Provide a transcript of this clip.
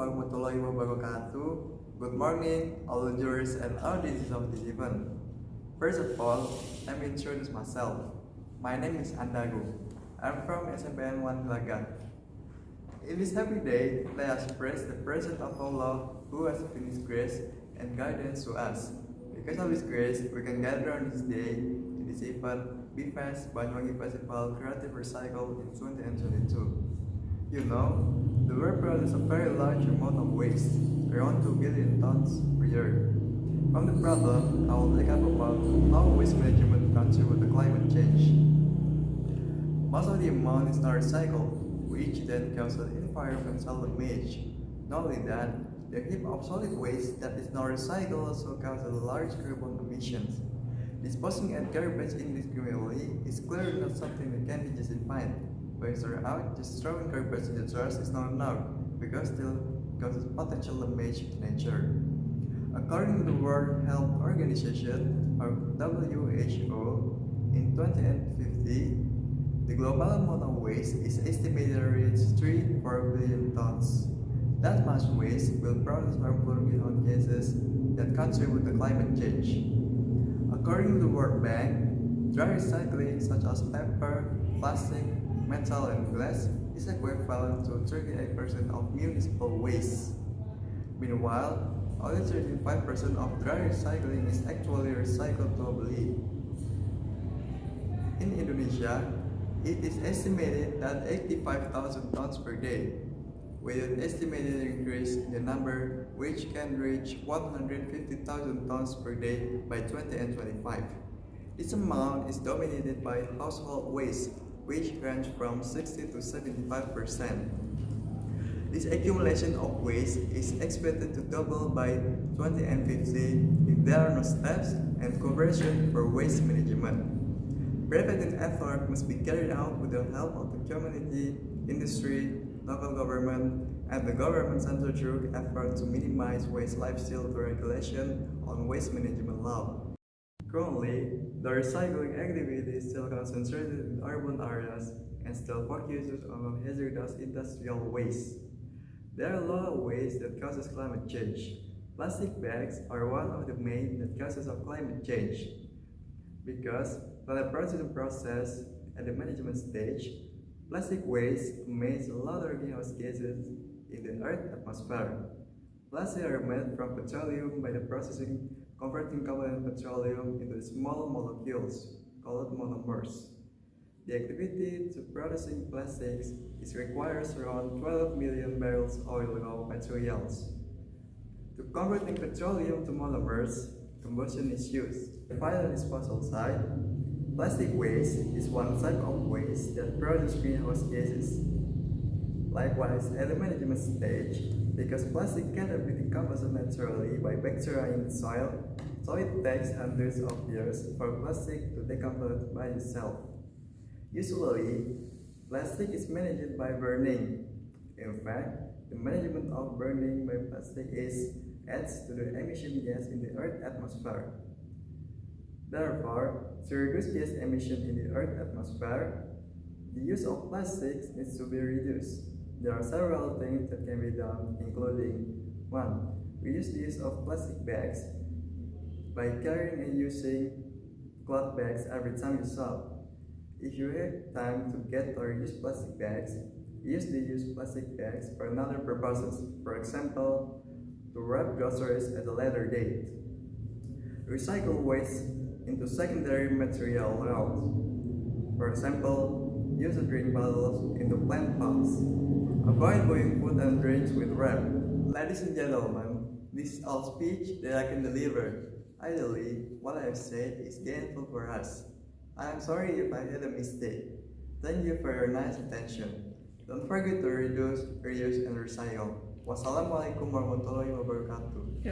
warahmatullahi wabarakatuh. Good morning, all the viewers and audiences of this event. First of all, let me introduce myself. My name is Andaru. I'm from SMPN 1 Glagah. In this happy day, let us praise the presence of Allah who has finished grace and guidance to us. Because of His grace, we can gather on this day in this event, BFest Banyuwangi Festival Creative Recycle in 2022. You know, the world produces a very large amount of waste, around 2 billion tons per year. From the problem, I will take up about how waste management contributes to climate change. Most of the amount is not recycled, which then causes environmental damage. Not only that, the heap of solid waste that is not recycled also causes large carbon emissions. Disposing at garbage indiscriminately is clearly not something that can be justified. By sorting out, just throwing garbage in the trash is not enough because still causes potential damage to nature. According to the World Health Organization, or WHO, in 2050, the global amount of waste is estimated to reach 3-4 billion tons. That much waste will produce harmful greenhouse gases that contribute to climate change. According to the World Bank, dry recycling such as paper, plastic, metal, and glass is equivalent to 38% of municipal waste. Meanwhile, only 35% of dry recycling is actually recycled globally. In Indonesia, it is estimated that 85,000 tons per day, with an estimated increase in the number which can reach 150,000 tons per day by 2025. This amount is dominated by household waste, which range from 60 to 75%. This accumulation of waste is expected to double by 2050 if there are no steps and cooperation for waste management. Preventive effort must be carried out with the help of the community, industry, local government, and the government center through effort to minimize waste lifestyle through regulation on waste management law. Currently, the recycling activity is still concentrated in urban areas and still focuses on hazardous industrial waste. There are a lot of waste that causes climate change. Plastic bags are one of the main causes of climate change because while the processing process at the management stage, plastic waste emits a lot of greenhouse gases in the Earth's atmosphere. Plastics are made from petroleum by the processing, converting covalent petroleum into small molecules called monomers. The activity to producing plastics requires around 12 million barrels of oil raw materials. To converting petroleum to monomers, combustion is used. The final disposal side, plastic waste is one type of waste that produces greenhouse gases. Likewise, at the management stage, because plastic cannot be decomposed naturally by bacteria in the soil, so it takes hundreds of years for plastic to decompose by itself. Usually, plastic is managed by burning. In fact, the management of burning by plastic adds to the emission gas in the Earth's atmosphere. Therefore, to reduce gas emission in the Earth's atmosphere, the use of plastics needs to be reduced. There are several things that can be done, including 1. Reduce the use of plastic bags by carrying and using cloth bags every time you shop. If you have time to get or use plastic bags, use plastic bags for another purposes, for example, to wrap groceries at a later date. Recycle waste into secondary material routes. For example, use drink bottles into plant pots. Avoid buying food and drinks with wrap. Ladies and gentlemen, this is all speech that I can deliver. Ideally, what I have said is gainful for us. I am sorry if I had a mistake. Thank you for your nice attention. Don't forget to reduce, reuse, and recycle. Wassalamualaikum warahmatullahi wabarakatuh.